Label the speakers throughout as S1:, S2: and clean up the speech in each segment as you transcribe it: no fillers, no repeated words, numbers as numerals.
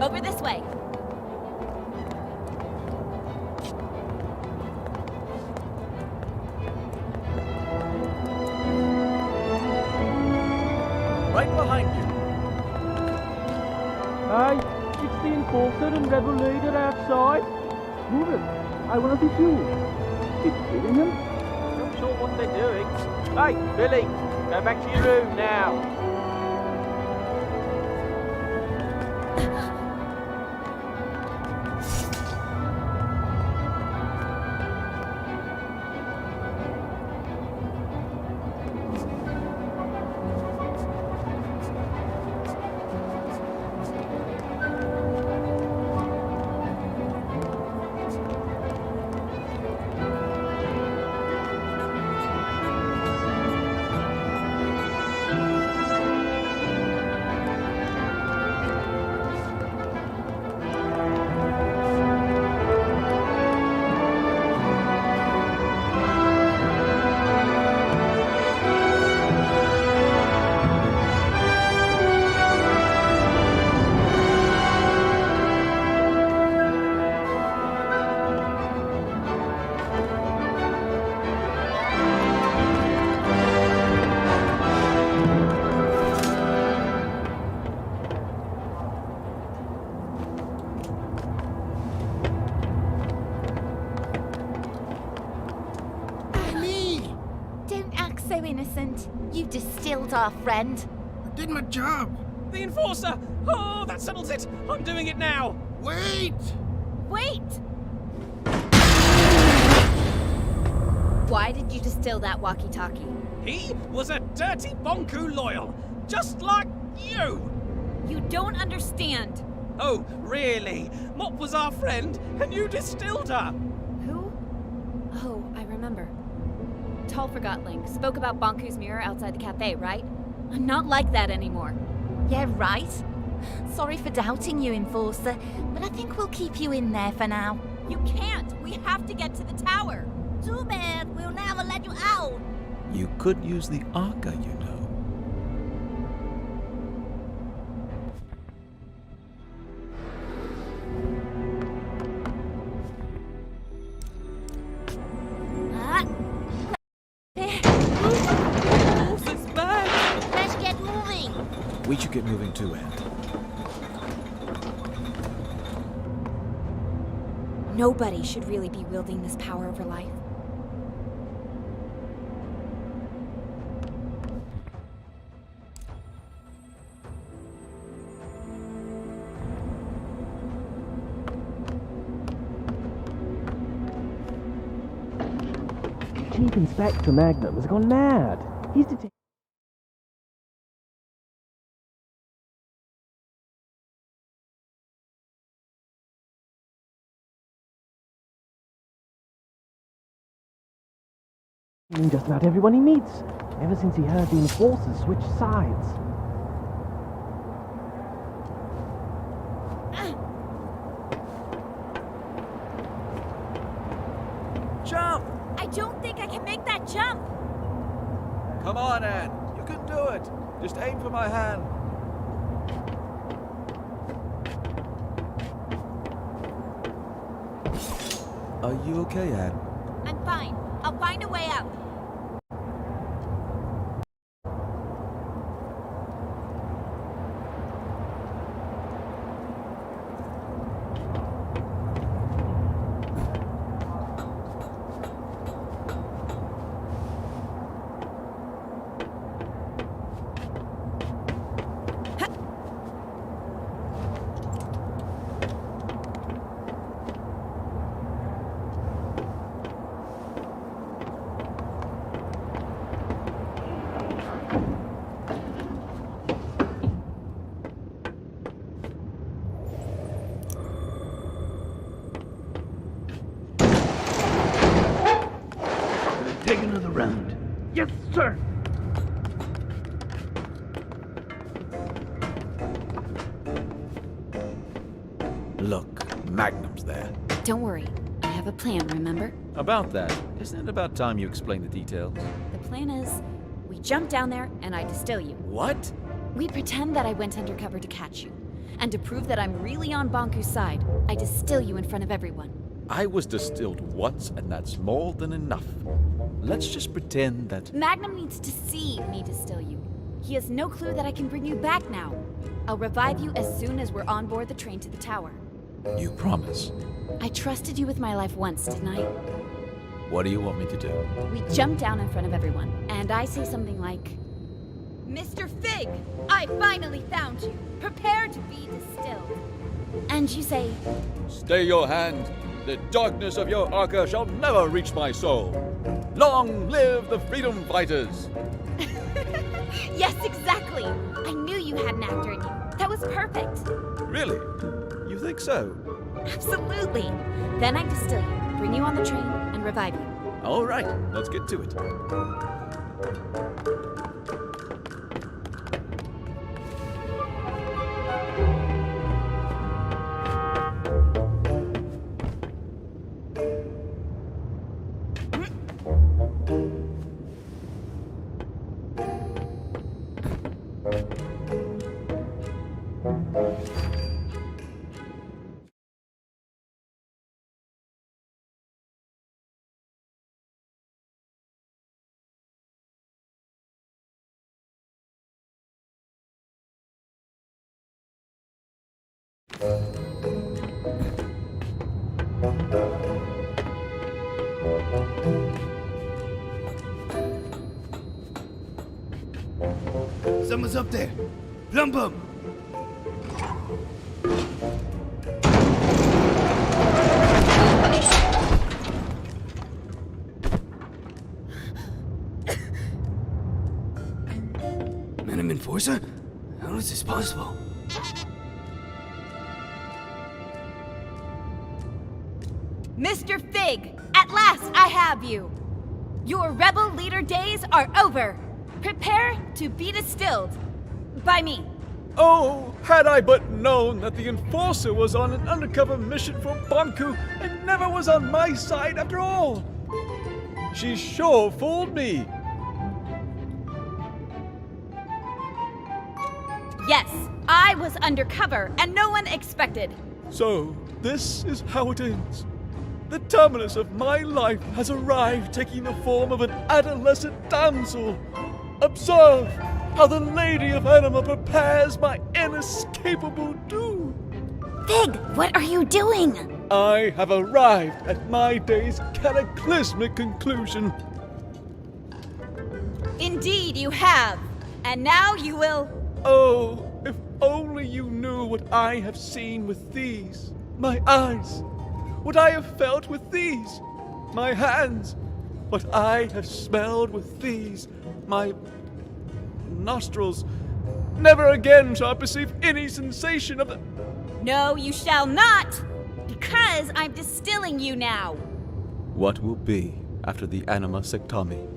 S1: Over this way.
S2: Right behind you.
S3: Hey, it's the enforcer and rebel leader outside. Move it. I want to be you. It's killing him?
S4: Not sure what they're doing. Hey, Billy, go back to your room now.
S1: Innocent. You distilled our friend.
S5: I did my job.
S2: The enforcer! Oh, that settles it! I'm doing it now!
S5: Wait!
S1: Wait! Why did you distill that walkie-talkie?
S2: He was a dirty bonku loyal, just like you!
S1: You don't understand.
S2: Oh, really? Mop was our friend, and you distilled her!
S1: Who? Oh, I remember. Tall Forgotling spoke about Bonku's mirror outside the cafe, right? I'm not like that anymore.
S6: Yeah, right. Sorry for doubting you, Enforcer, but I think we'll keep you in there for now.
S1: You can't! We have to get to the tower!
S6: Too bad, we'll never let you out!
S7: You could use the Arca, you know. We should get moving too, Anne.
S1: Nobody should really be wielding this power over life.
S3: Chief Inspector Magnum has gone mad. He's detected. Just about everyone he meets, ever since he heard the enforcers switch sides.
S2: Jump!
S1: I don't think I can make that jump!
S7: Come on, Anne. You can do it. Just aim for my hand. Are you okay, Anne?
S1: I'm fine. I'll find a way out.
S3: Take another round. Yes, sir!
S7: Look, Magnum's there.
S1: Don't worry. I have a plan, remember?
S7: About that, isn't it about time you explain the details?
S1: The plan is, we jump down there and I distill you.
S7: What?
S1: We pretend that I went undercover to catch you. And to prove that I'm really on Banku's side, I distill you in front of everyone.
S7: I was distilled once, and that's more than enough. Let's just pretend that...
S1: Magnum needs to see me distill you. He has no clue that I can bring you back now. I'll revive you as soon as we're on board the train to the tower.
S7: You promise?
S1: I trusted you with my life once, didn't I?
S7: What do you want me to do?
S1: We jump down in front of everyone, and I say something like, Mr. Fig, I finally found you. Prepare to be distilled. And you say,
S7: Stay your hand. The darkness of your arca shall never reach my soul. Long live the freedom fighters!
S1: yes, exactly. I knew you had an actor in you. That was perfect.
S7: Really? You think so?
S1: Absolutely. Then I distill you, bring you on the train, and revive you.
S7: All right, let's get to it.
S5: Someone's up there. Plum bum. Venom Enforcer? How is this possible?
S1: Mr. Fig, at last I have you. Your rebel leader days are over. Prepare to be distilled. By me.
S7: Oh, had I but known that the Enforcer was on an undercover mission for Banku and never was on my side after all. She sure fooled me.
S1: Yes, I was undercover and no one expected.
S7: So, this is how it ends. The terminus of my life has arrived, taking the form of an adolescent damsel. Observe how the Lady of Anima prepares my inescapable doom.
S6: Fig, what are you doing?
S7: I have arrived at my day's cataclysmic conclusion.
S1: Indeed, you have. And now you will.
S7: Oh, if only you knew what I have seen with these, my eyes. What I have felt with these, my hands. What I have smelled with these, my nostrils. Never again shall I perceive any sensation of the...
S1: No, you shall not! Because I'm distilling you now.
S7: What will be after the anima sectami?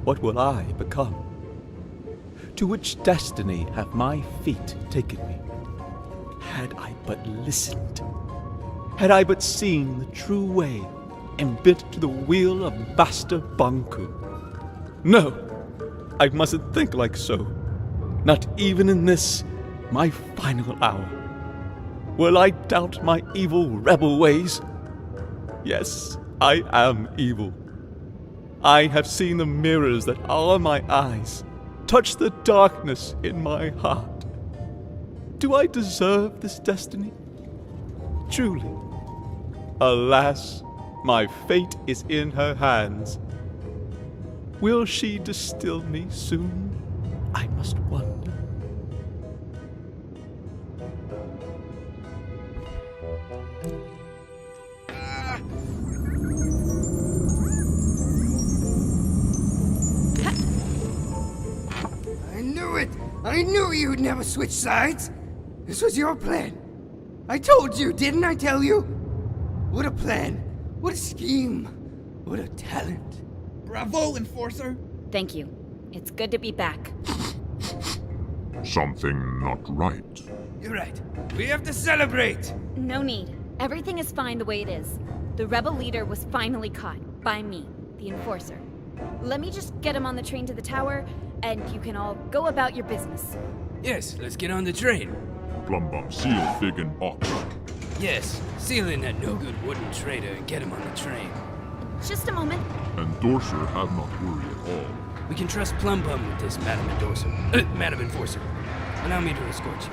S7: What will I become? To which destiny have my feet taken me? Had I but listened, had I but seen the true way and bent to the wheel of Master Banku. No, I mustn't think like so. Not even in this, my final hour. Will I doubt my evil rebel ways? Yes, I am evil. I have seen the mirrors that are my eyes, touch the darkness in my heart. Do I deserve this destiny? Truly. Alas, my fate is in her hands. Will she distill me soon? I must wonder.
S5: I knew it! I knew you'd never switch sides! This was your plan. I told you, didn't I tell you? What a plan. What a scheme. What a talent.
S2: Bravo, Enforcer!
S1: Thank you. It's good to be back.
S8: Something not right.
S5: You're right. We have to celebrate!
S1: No need. Everything is fine the way it is. The rebel leader was finally caught. By me, the Enforcer. Let me just get him on the train to the tower, and you can all go about your business.
S5: Yes, let's get on the train.
S8: Plumbum, seal, Fig, and Ox.
S5: Yes, seal in that no-good wooden traitor and get him on the train.
S1: Just a moment.
S8: And Dorsher have not worry at all.
S5: We can trust Plumbum with this, Madam Endorser. Madam Enforcer. Allow me to escort you.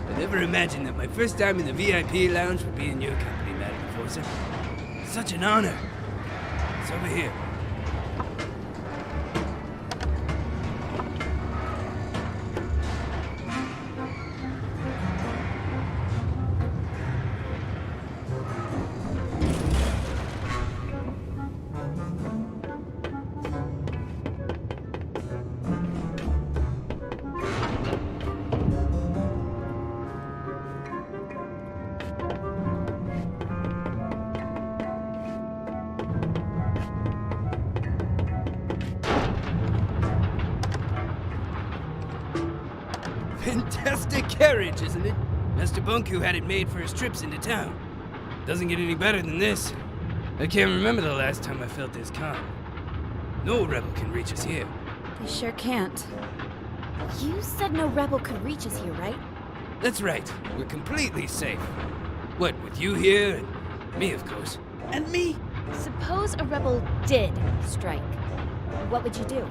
S5: I never imagined that my first time in the VIP lounge would be in your company, Madam Enforcer. Such an honor. It's over here. Fantastic carriage, isn't it? Master Bunku had it made for his trips into town. Doesn't get any better than this. I can't remember the last time I felt this calm. No rebel can reach us here.
S1: They sure can't. You said no rebel could reach us here, right?
S5: That's right. We're completely safe. What, with you here and me, of course.
S2: And me?
S1: Suppose a rebel did strike. What would you do?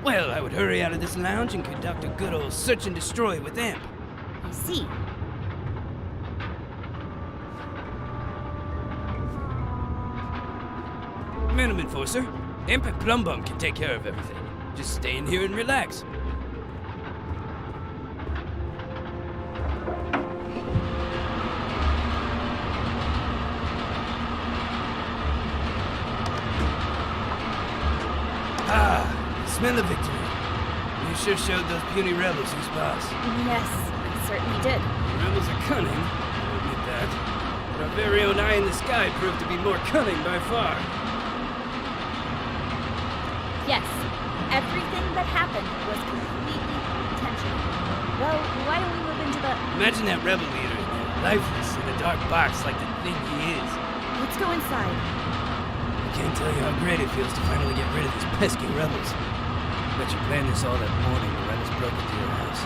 S5: Well, I would hurry out of this lounge and conduct a good old search and destroy with Amp.
S1: I see.
S5: Madam Enforcer, Amp and Plumbum can take care of everything. Just stay in here and relax. Smell of victory. You sure showed those puny rebels who's boss.
S1: Yes, I certainly did.
S5: The rebels are cunning, I'll admit that. But our very own eye in the sky proved to be more cunning by far.
S1: Yes, everything that happened was completely intentional. Well, why don't we move into the...
S5: Imagine that rebel leader in there, lifeless in a dark box like the thing he is.
S1: Let's go inside.
S5: I can't tell you how great it feels to finally get rid of these pesky rebels. Bet you planned this all that morning when rebels broke into your house.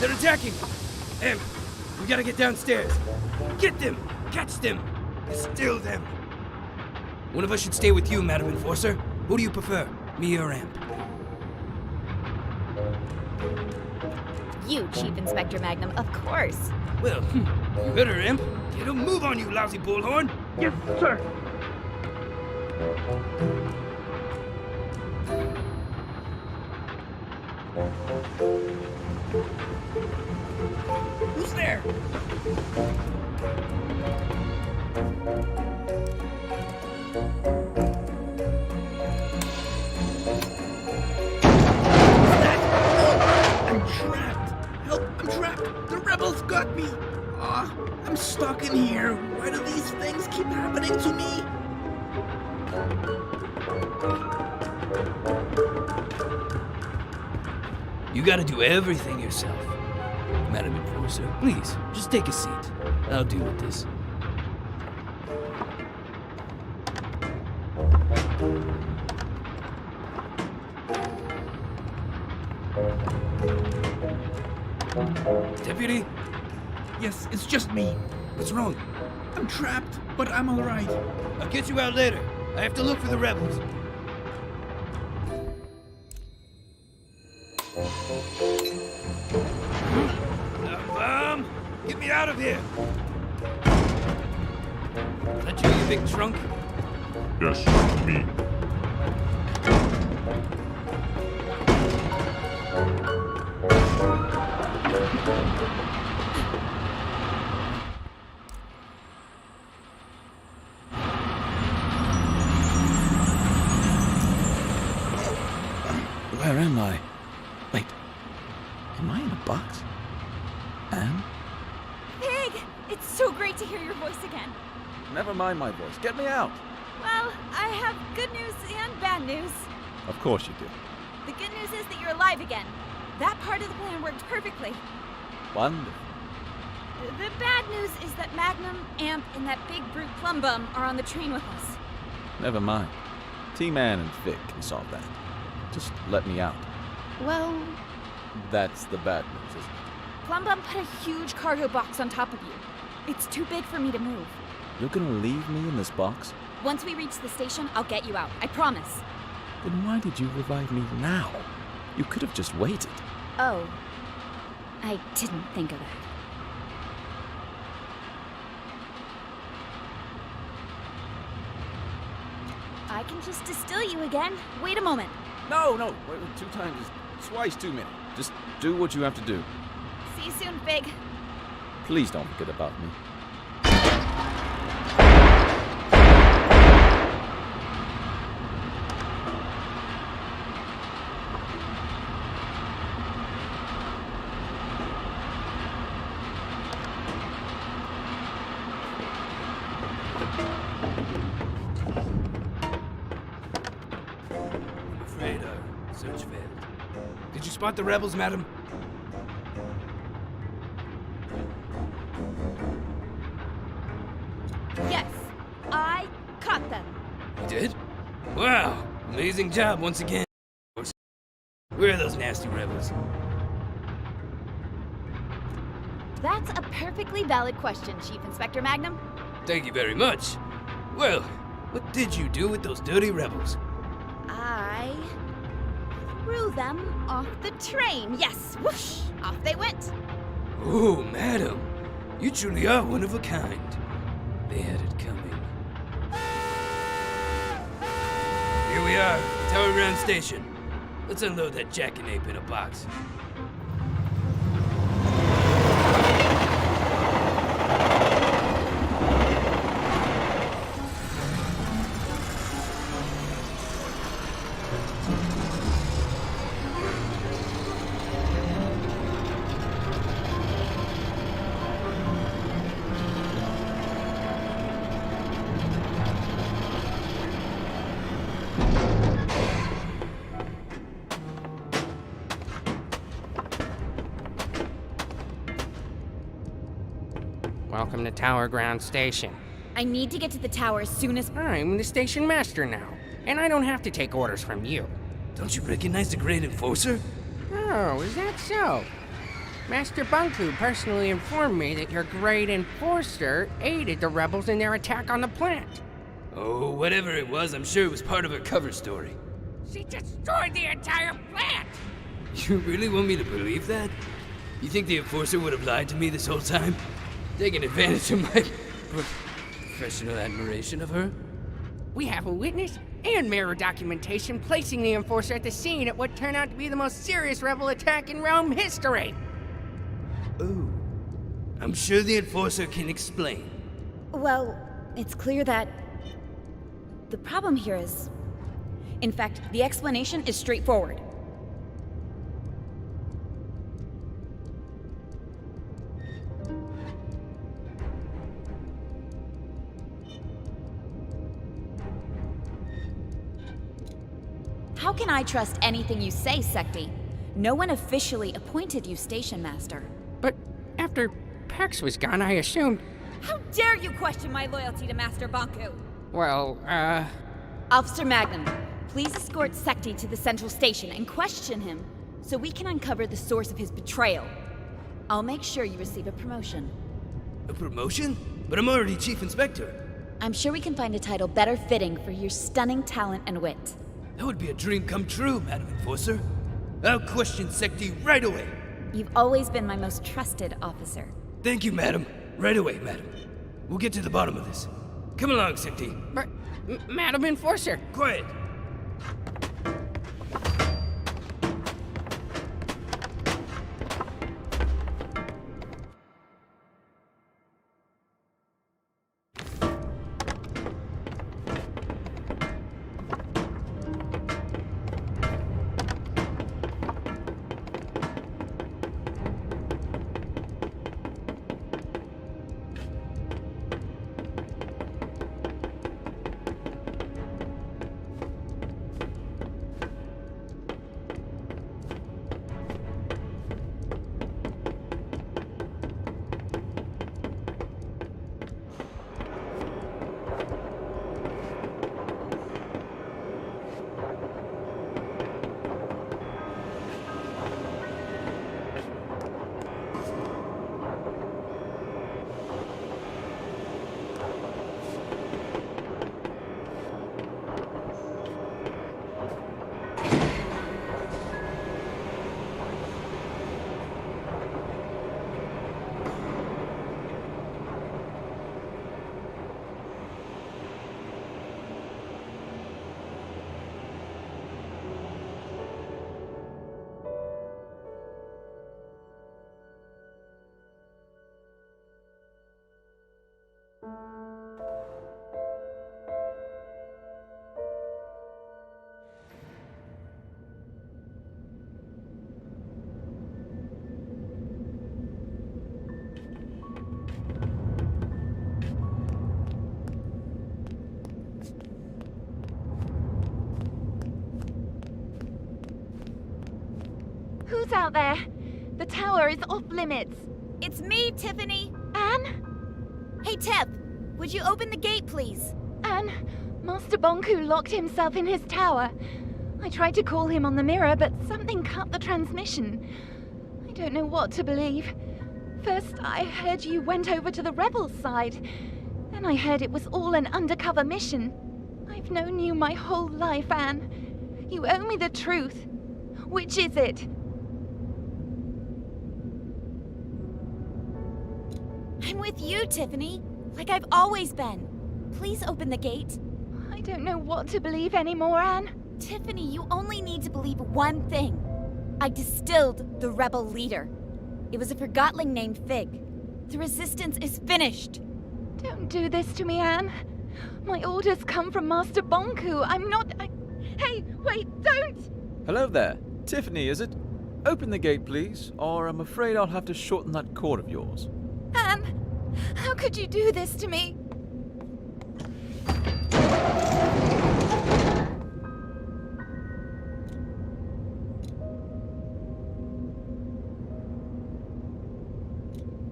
S5: They're attacking! Em, we gotta get downstairs. Get them! Catch them! Distill them! One of us should stay with you, Madam Enforcer. Who do you prefer, me or Amp?
S1: You, Chief Inspector Magnum, of course.
S5: Well, you heard her, Imp. Get a move on, you lousy bullhorn!
S3: Yes, sir.
S5: Who's there?
S2: I'm trapped! Help, I'm trapped! The rebels got me! I'm stuck in here. Why do these things keep happening to me?
S5: You gotta do everything yourself. Madam Enforcer, please, just take a seat. I'll deal with this. Deputy?
S2: Yes, it's just me.
S5: What's wrong?
S2: I'm trapped, but I'm alright.
S5: I'll get you out later. I have to look for the rebels. Get me out of here! Is that you big trunk?
S8: Yes, me.
S7: Where am I? Wait, am I in a box? Anne?
S1: Pig! It's so great to hear your voice again.
S7: Never mind my voice. Get me out.
S1: Well, I have good news and bad news.
S7: Of course you do.
S1: The good news is that you're alive again. That part of the plan worked perfectly.
S7: Wonderful.
S1: The bad news is that Magnum, Amp, and that big brute Plum Bum are on the train with us.
S7: Never mind. T-Man and Vic can solve that. Just let me out.
S1: Well,
S7: That's the bad news, isn't it?
S1: Plum Bum put a huge cargo box on top of you. It's too big for me to move.
S7: You're gonna leave me in this box?
S1: Once we reach the station, I'll get you out. I promise.
S7: Then why did you revive me now? You could have just waited.
S1: Oh. I didn't think of that. I can just distill you again. Wait a moment.
S7: No, wait, 2 times is twice too many. Just do what you have to do.
S1: See you soon, Fig.
S7: Please don't forget about me.
S5: I'm afraid our search failed. Did you spot the rebels, madam?
S1: Yes, I caught them.
S5: You did? Wow, amazing job once again. Where are those nasty rebels?
S1: That's a perfectly valid question, Chief Inspector Magnum.
S5: Thank you very much. Well, what did you do with those dirty rebels?
S1: I threw them off the train. Yes, whoosh, off they went.
S5: Oh, madam, you truly are one of a kind. They had it coming. Here we are, Tower Ground Station. Let's unload that jackknape in a box.
S9: Welcome to Tower Ground Station.
S1: I need to get to the tower as soon as...
S9: I'm the station master now, and I don't have to take orders from you.
S5: Don't you recognize the great enforcer?
S9: Oh, is that so? Master Bunku personally informed me that your great enforcer aided the rebels in their attack on the plant.
S2: Oh, whatever it was, I'm sure it was part of her cover story.
S9: She destroyed the entire plant!
S2: You really want me to believe that? You think the enforcer would have lied to me this whole time? Taking advantage of my professional admiration of her?
S9: We have a witness and mirror documentation placing the enforcer at the scene at what turned out to be the most serious rebel attack in Rome history.
S2: Oh. I'm sure the enforcer can explain.
S1: Well, it's clear that the problem here is... In fact, the explanation is straightforward. How can I trust anything you say, Secti? No one officially appointed you station master.
S9: But after Pax was gone, I assumed...
S1: How dare you question my loyalty to Master Banku?
S9: Well,
S1: Officer Magnum, please escort Secti to the central station and question him so we can uncover the source of his betrayal. I'll make sure you receive a promotion.
S2: A promotion? But I'm already Chief Inspector.
S1: I'm sure we can find a title better fitting for your stunning talent and wit.
S2: That would be a dream come true, Madam Enforcer. I'll question Secti right away.
S1: You've always been my most trusted officer.
S2: Thank you, Madam. Right away, Madam. We'll get to the bottom of this. Come along, Secti.
S9: but, Madam Enforcer,
S2: Quiet.
S6: Who's out there? The tower is off limits.
S1: It's me, Tiffany.
S6: Anne?
S1: Hey, Tiff, would you open the gate, please?
S6: Anne, Master Bonku locked himself in his tower. I tried to call him on the mirror, but something cut the transmission. I don't know what to believe. First, I heard you went over to the rebels' side. Then I heard it was all an undercover mission. I've known you my whole life, Anne. You owe me the truth. Which is it?
S1: I'm with you, Tiffany, like I've always been. Please open the gate.
S6: I don't know what to believe anymore, Anne.
S1: Tiffany, you only need to believe one thing. I distilled the rebel leader. It was a forgotling named Fig. The resistance is finished.
S6: Don't do this to me, Anne. My orders come from Master Bonku. I'm not... Hey, wait, don't!
S7: Hello there. Tiffany, is it? Open the gate, please, or I'm afraid I'll have to shorten that cord of yours.
S6: Anne, how could you do this to me?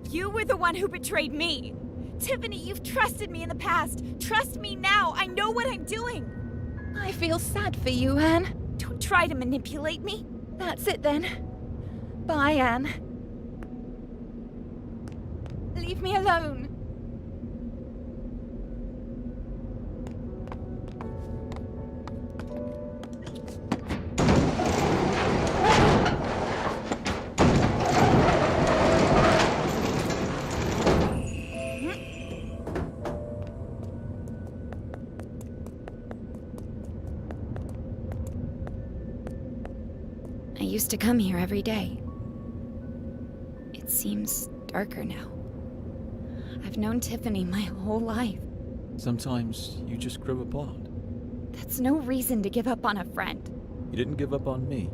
S1: You were the one who betrayed me. Tiffany, you've trusted me in the past. Trust me now. I know what I'm doing.
S6: I feel sad for you, Anne.
S1: Don't try to manipulate me.
S6: That's it then. Bye, Anne. leave me alone.
S1: I used to come here every day. It seems darker now. I've known Tiffany my whole life.
S7: Sometimes you just grow apart.
S1: That's no reason to give up on a friend.
S7: You didn't give up on me.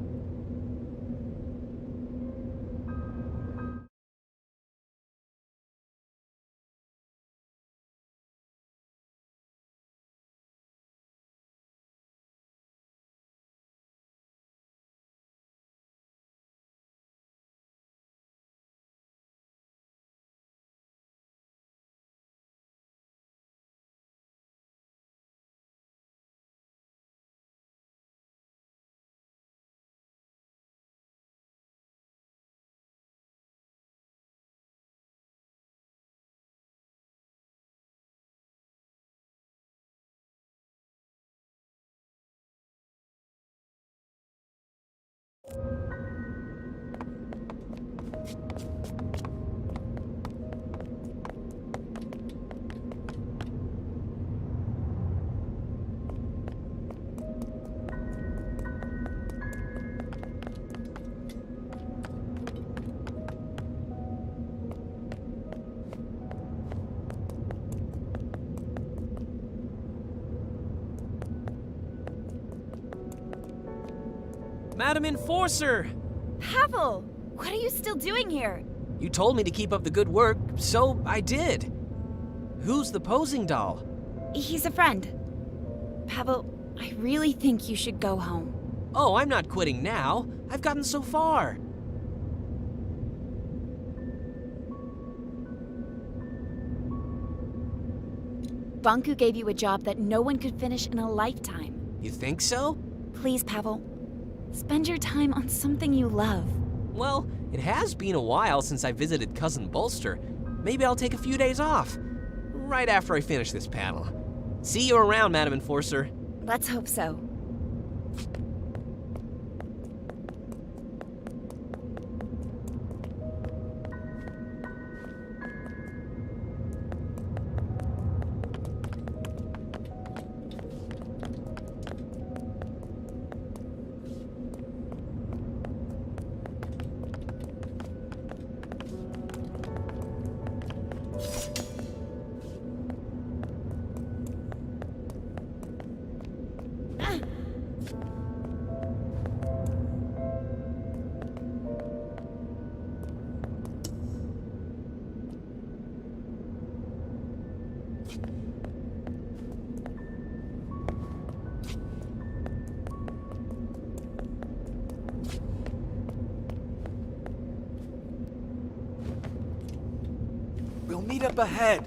S10: Madam Enforcer!
S1: Pavel! What are you still doing here?
S10: You told me to keep up the good work, so I did. Who's the posing doll?
S1: He's a friend. Pavel, I really think you should go home.
S10: Oh, I'm not quitting now. I've gotten so far.
S1: Banku gave you a job that no one could finish in a lifetime.
S10: You think so?
S1: Please, Pavel. Spend your time on something you love.
S10: Well, it has been a while since I visited Cousin Bolster. Maybe I'll take a few days off. Right after I finish this panel. See you around, Madam Enforcer.
S1: Let's hope so.
S7: We'll meet up ahead.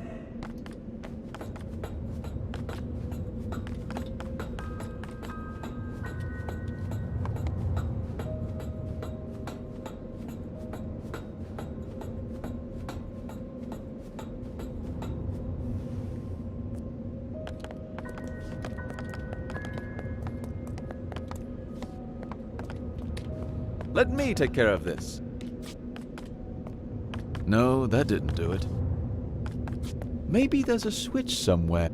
S7: Let me take care of this. No, that didn't do it. Maybe there's a switch somewhere.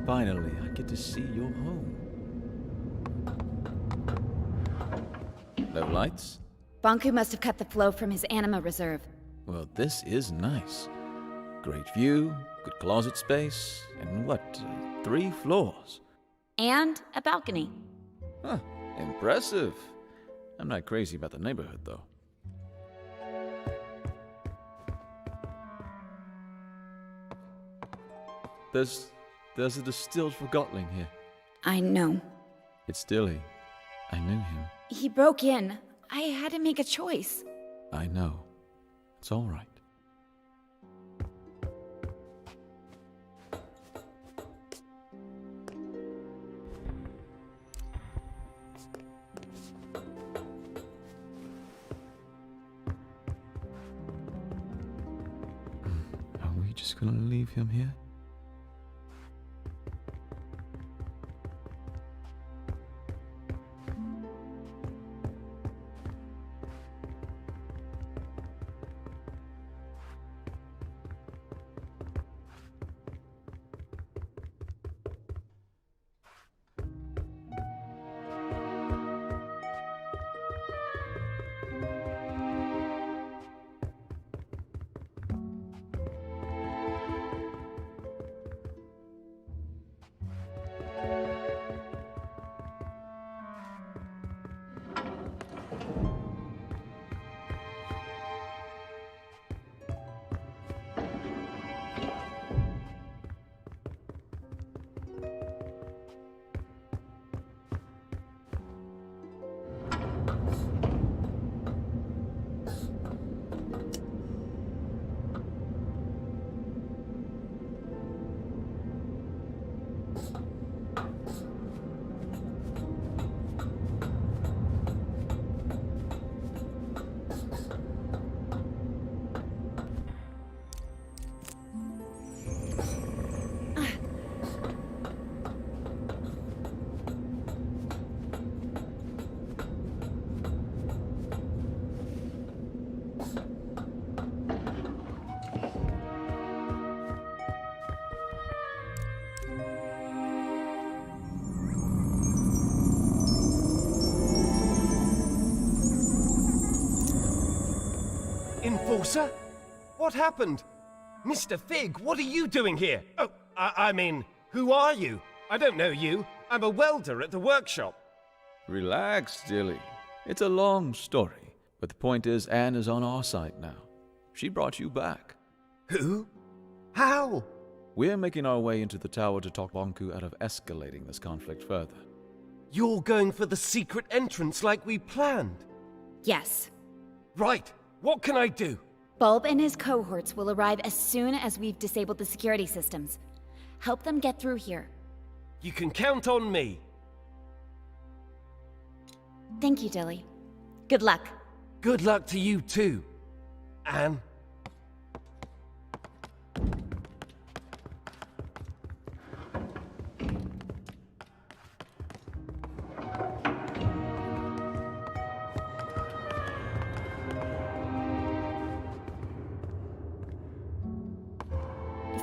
S7: Finally, I get to see your home. No lights?
S1: Bonku must have cut the flow from his anima reserve.
S7: Well, this is nice. Great view, good closet space, and what, 3 floors?
S1: And a balcony.
S7: Huh, impressive. I'm not crazy about the neighborhood, though. There's a distilled Forgotton here.
S1: I know.
S7: It's Dilly. I knew him.
S1: He broke in. I had to make a choice.
S7: I know. It's all right. Are we just gonna leave him here?
S11: Enforcer? What happened? Mr. Fig, what are you doing here? Oh, I mean, who are you? I don't know you. I'm a welder at the workshop.
S7: Relax, Dilly. It's a long story, but the point is Anne is on our side now. She brought you back.
S11: Who? How?
S7: We're making our way into the tower to talk Bonku out of escalating this conflict further.
S11: You're going for the secret entrance like we planned?
S1: Yes.
S11: Right. What can I do?
S1: Bulb and his cohorts will arrive as soon as we've disabled the security systems. Help them get through here.
S11: You can count on me.
S1: Thank you, Dilly. Good luck.
S11: Good luck to you too, Anne.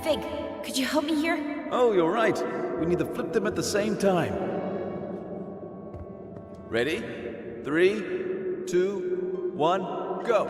S1: Fig, could you help me here?
S7: Oh, you're right. We need to flip them at the same time. Ready? 3, 2, 1, go!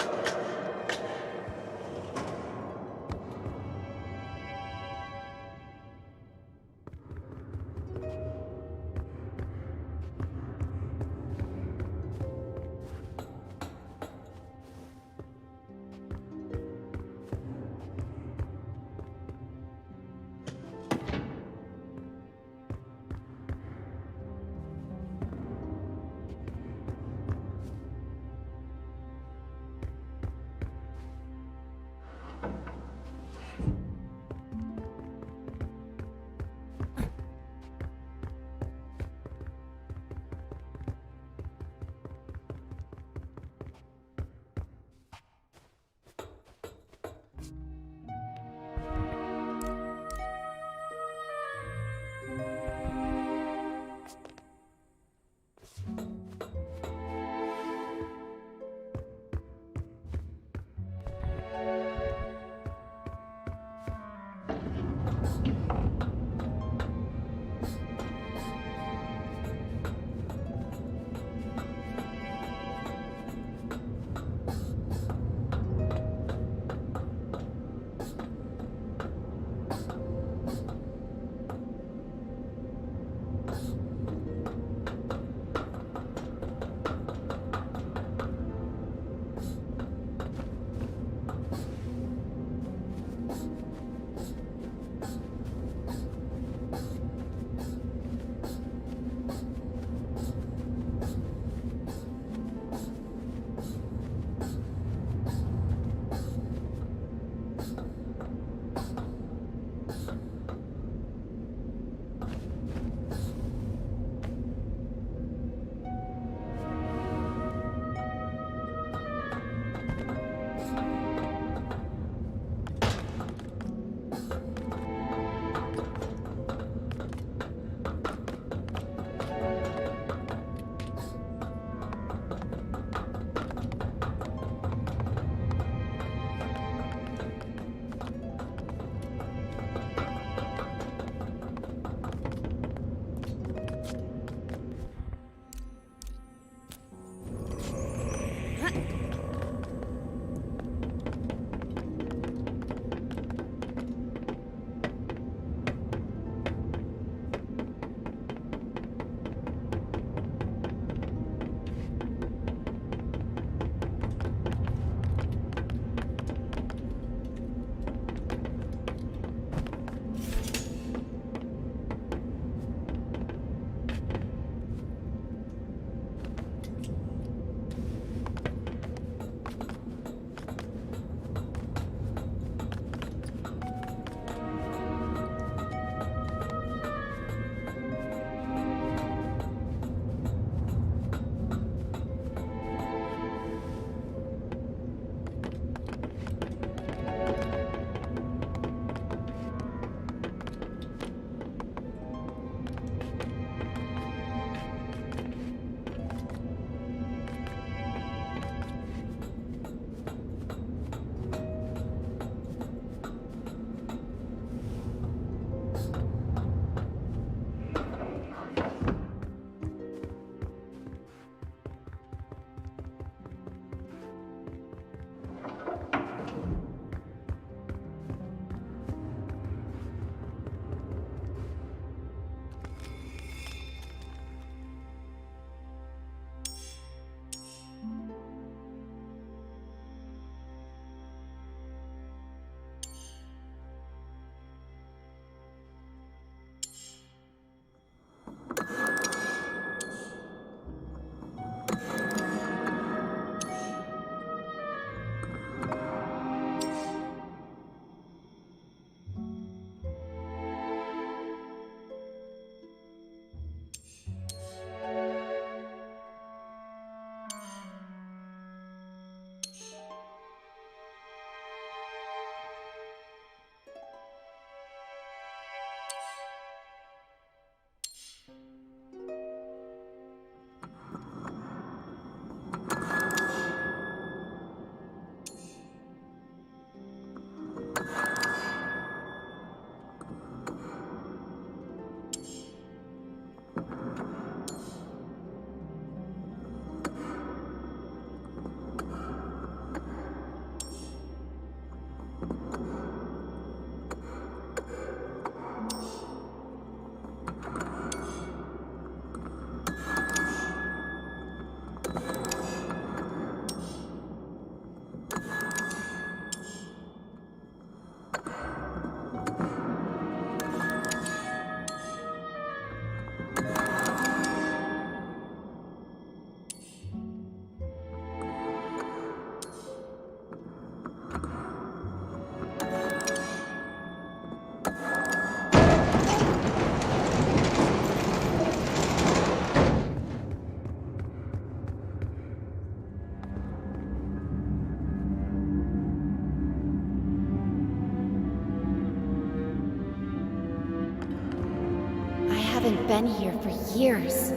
S1: haven't been here for years.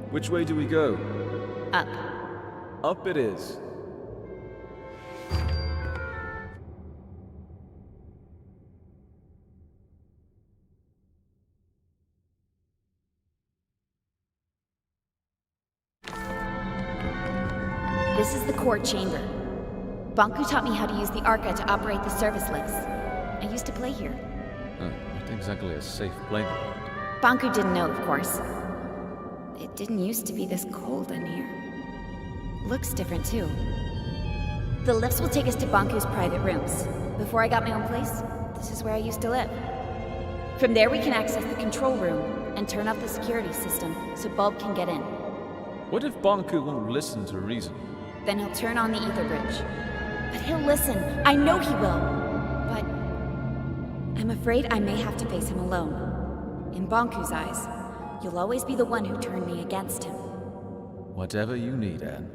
S7: Which way do we go?
S1: Up.
S7: Up it is.
S1: This is the core chamber. Bonku taught me how to use the Arca to operate the service lifts. I used to play here.
S7: Not exactly a safe playground.
S1: Banku didn't know, of course. It didn't used to be this cold in here. Looks different, too. The lifts will take us to Banku's private rooms. Before I got my own place, this is where I used to live. From there, we can access the control room and turn off the security system so Bulb can get in.
S7: What if Banku won't listen to reason?
S1: Then he'll turn on the ether bridge. But he'll listen. I know he will. But I'm afraid I may have to face him alone. In Banku's eyes, you'll always be the one who turned me against him.
S7: Whatever you need, Anne.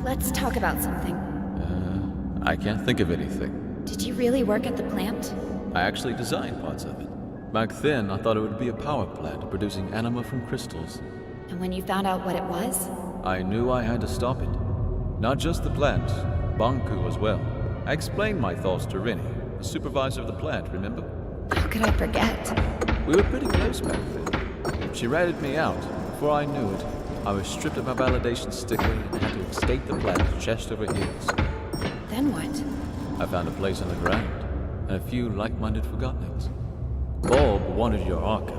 S1: Let's talk about something.
S7: I can't think of anything.
S1: Did you really work at the plant?
S7: I actually designed parts of it. Back then, I thought it would be a power plant producing anima from crystals.
S1: And when you found out what it was?
S7: I knew I had to stop it. Not just the plant, Banku as well. I explained my thoughts to Rini, the supervisor of the plant, remember?
S1: How could I forget?
S7: We were pretty close back then. She ratted me out. Before I knew it, I was stripped of my validation sticker and had to escape the plant chest over heels.
S1: Then what?
S7: I found a place on the ground, and a few like-minded Forgottonings. Bulb wanted your Arca,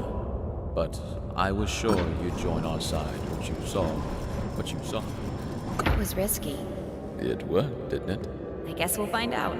S7: but I was sure you'd join our side once you saw what you saw.
S1: That was risky.
S7: It worked, didn't it?
S1: I guess we'll find out.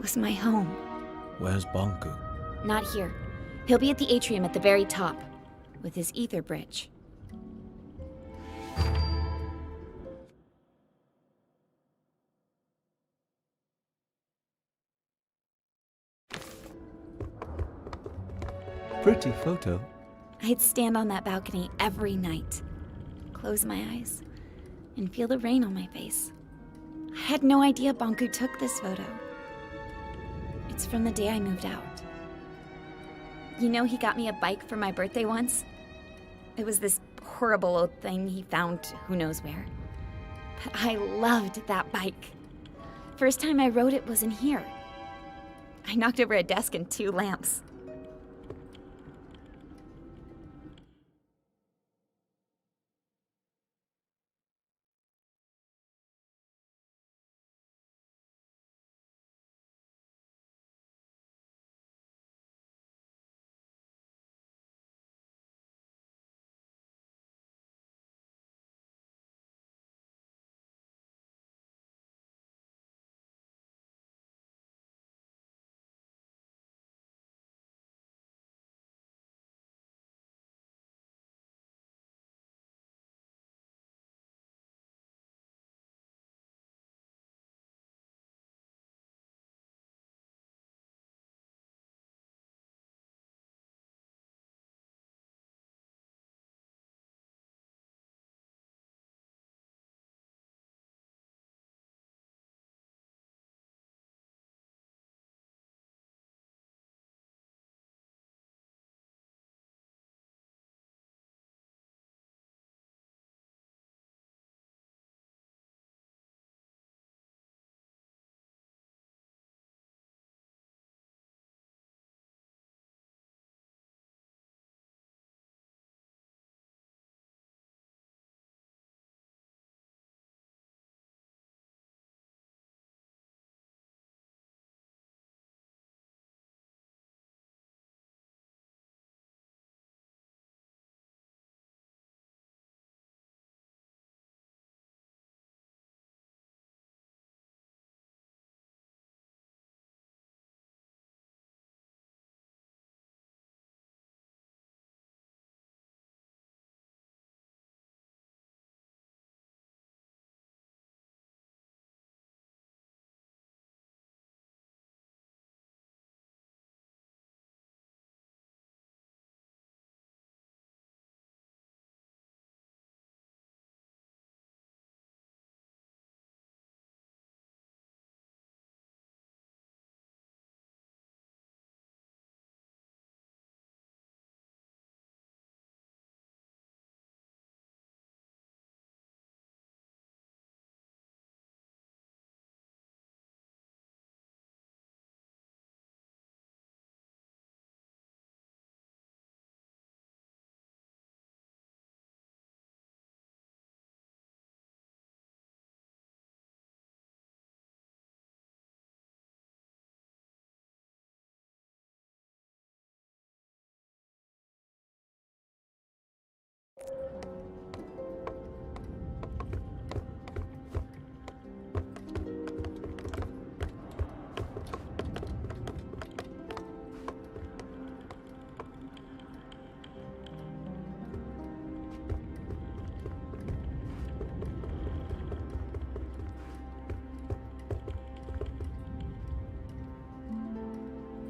S1: was my home.
S7: Where's Bonku?
S1: Not here. He'll be at the atrium at the very top, with his ether bridge.
S7: Pretty photo.
S1: I'd stand on that balcony every night, close my eyes, and feel the rain on my face. I had no idea Bonku took this photo. It's from the day I moved out. You know, he got me a bike for my birthday once? It was this horrible old thing he found who knows where. But I loved that bike. First time I rode it was in here. I knocked over a desk and 2 lamps.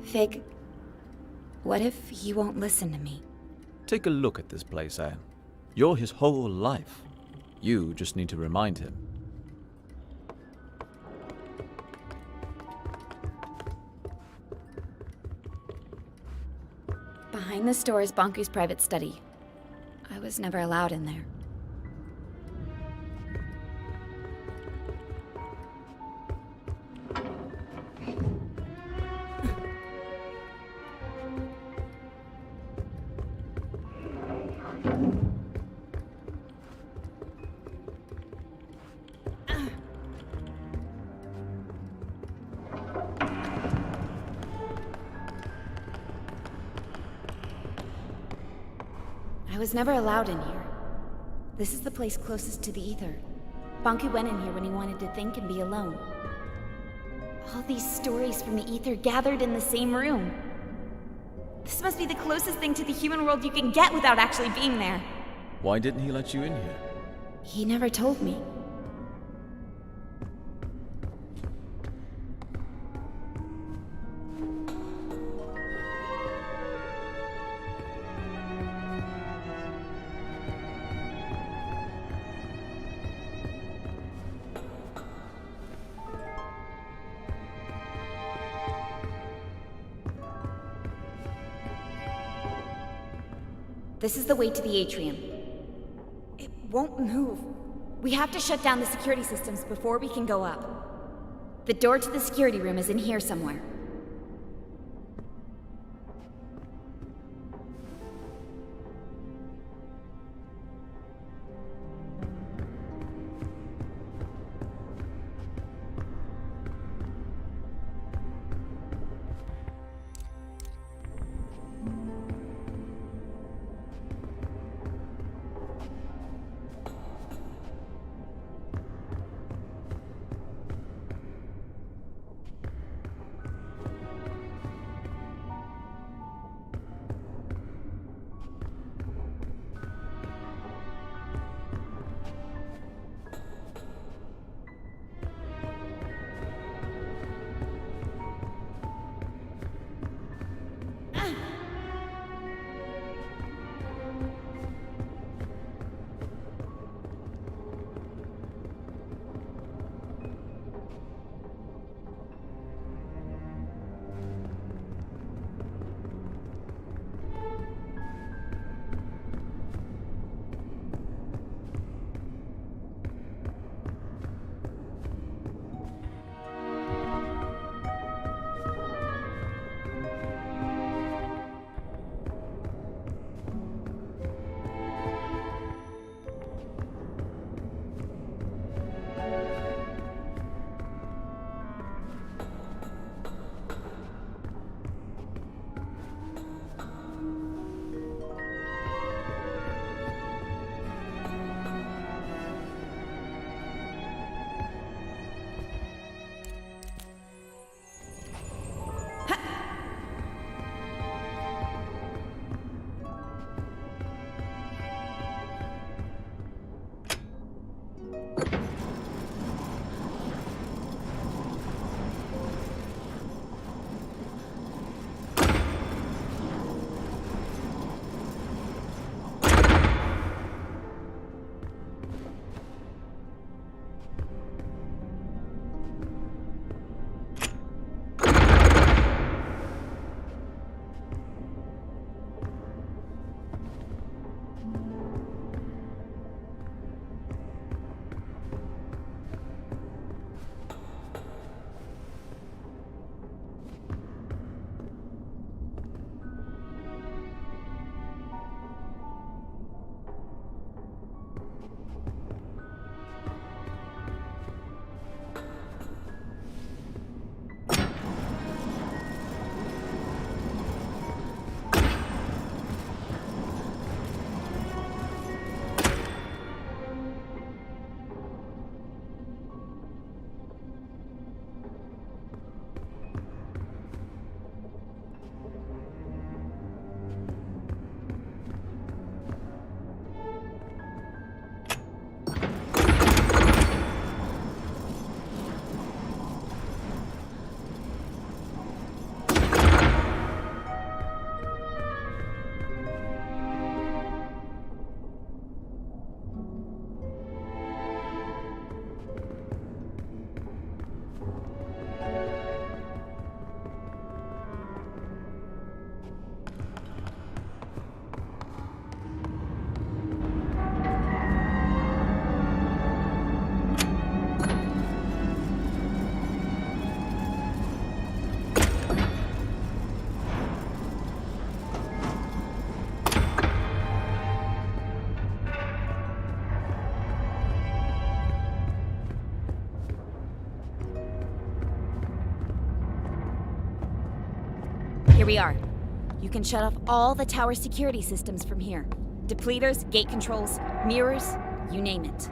S1: Fig, what if he won't listen to me?
S7: Take a look at this place, Anne. You're his whole life. You just need to remind him.
S1: Behind this door is Bonku's private study. I was never allowed in there. I was never allowed in here. This is the place closest to the Ether. Bonku went in here when he wanted to think and be alone. All these stories from the Ether gathered in the same room. This must be the closest thing to the human world you can get without actually being there.
S7: Why didn't he let you in here?
S1: He never told me. This is the way to the atrium. It won't move. We have to shut down the security systems before we can go up. The door to the security room is in here somewhere. Here we are. You can shut off all the tower security systems from here. Depleters, gate controls, mirrors, you name it.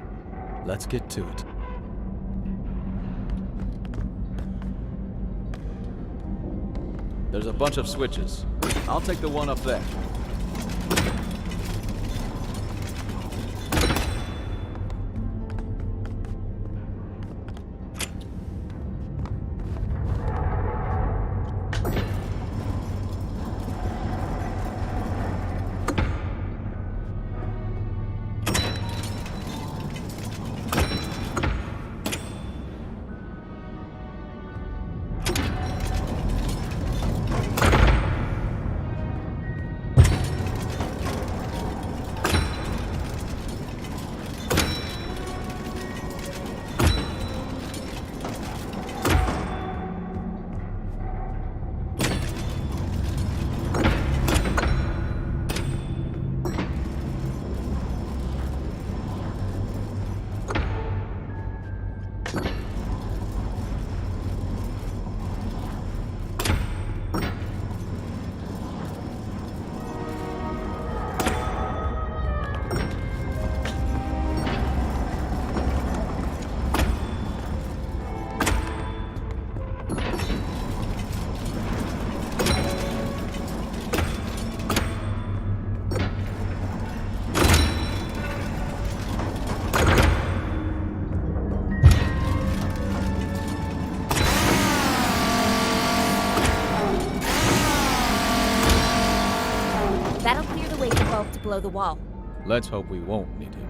S7: Let's get to it. There's a bunch of switches. I'll take the one up there.
S1: That'll clear the way for Bulk to blow the wall.
S7: Let's hope we won't need him.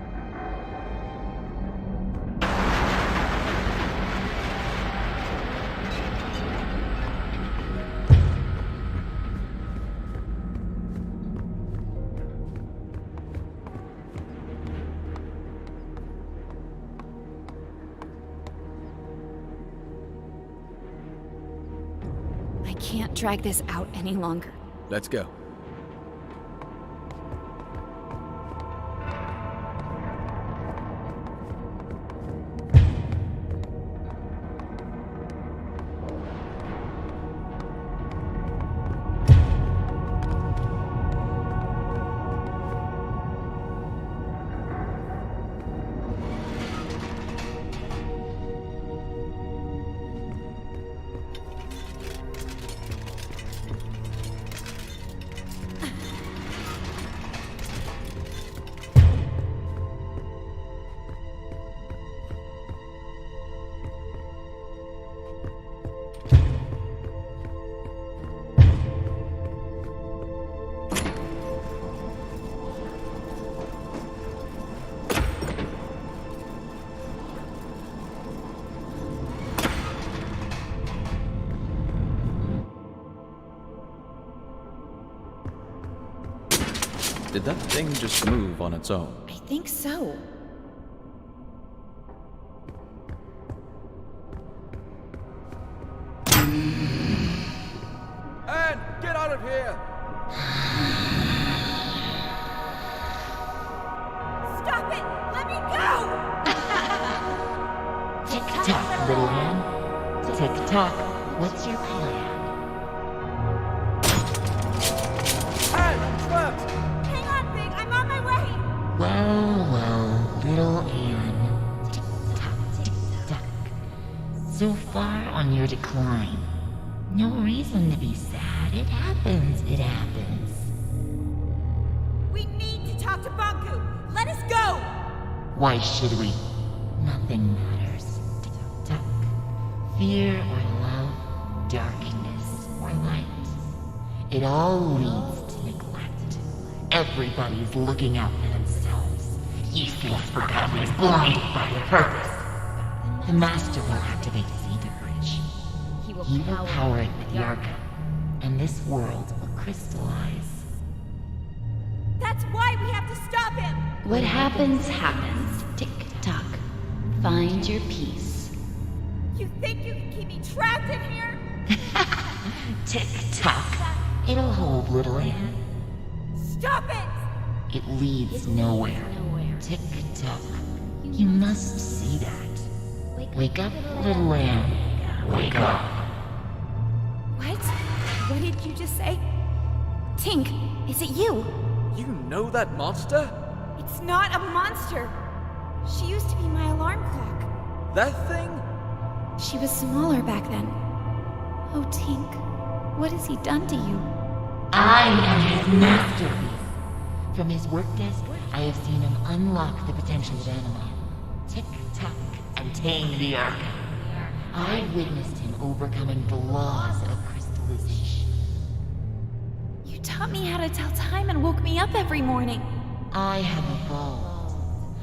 S1: I can't drag this out any longer.
S7: Let's go. Did that thing just move on its own?
S1: I think so.
S7: Anne, get out of here!
S6: Stop it! Let me go!
S12: Tick-tock, little Anne. Tick-tock, what's your plan?
S6: Hang on, Big. I'm on my way.
S12: Well, little Anne. Tick-tock, tick-tock. So far on your decline. No reason to be sad. It happens, it happens.
S6: We need to talk to Banku. Let us go.
S12: Why should we? Nothing matters. Tick-tock. Fear or love, darkness or light. It all leads to neglect. Everybody's looking out for themselves. Useless Forgotton blinded by their purpose. The Master will activate his Ether bridge. He will power it with the Arca, and this world will crystallize.
S6: That's why we have to stop him.
S12: What happens, happens. Tick-tock. Find your peace.
S6: You think you can keep me trapped in here?
S12: Tick-tock. It'll hold, little Anne.
S6: Stop it!
S12: It leads nowhere. Tick-tock. You must see that. Wake up, little Anne. Wake up.
S1: What? What did you just say? Tink, is it you?
S7: You know that monster?
S1: It's not a monster. She used to be my alarm clock.
S7: That thing?
S1: She was smaller back then. Oh, Tink. What has he done to you?
S12: I am his masterpiece. From his work desk, I have seen him unlock the potential of Anima, tick-tock, and tame the Arca. I witnessed him overcoming the laws of crystallization.
S1: You taught me how to tell time and woke me up every morning.
S12: I have evolved.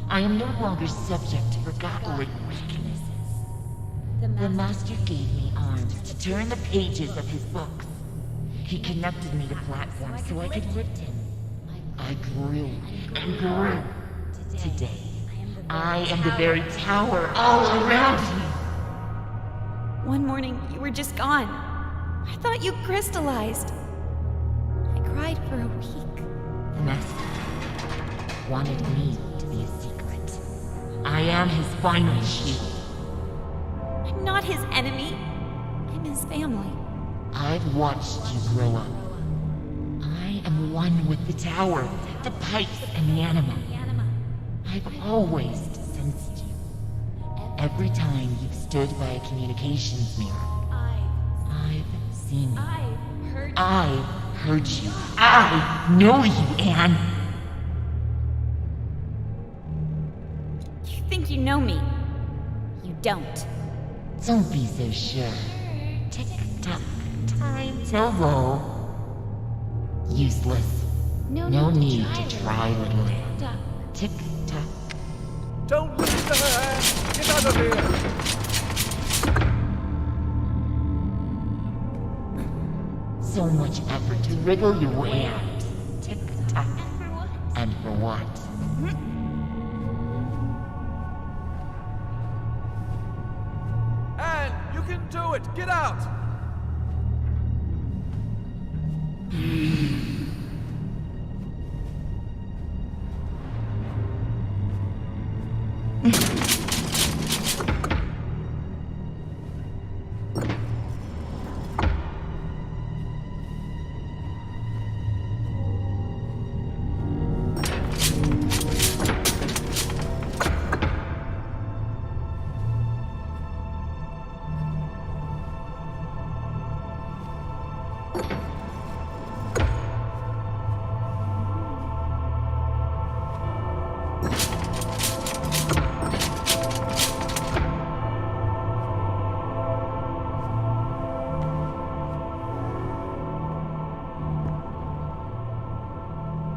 S12: I am no longer subject to forgotten weaknesses. The Master gave me arms to turn the pages of his books. He connected me to platforms so I could lift him. I grew and grew. Today, I am the very tower all around me.
S1: One morning, you were just gone. I thought you crystallized. I cried for a week.
S12: The Master wanted me to be a secret. I am his final shield.
S1: I'm not his enemy. I'm his family.
S12: I've watched you grow up. I am one with the tower, the pipes, and the anima. I've always sensed you. Every time you've stood by a communications mirror, I've seen you. I've heard you. I know you, Anne.
S1: You think you know me. You don't.
S12: Don't be so sure. Tick-tock, time to roll. Useless. No need to try, little Anne. Tick-tock.
S4: Don't listen to her, Anne! Get out of here!
S12: So much effort to wriggle your way out. Tick-tock. And for what?
S4: Anne, you can do it! Get out!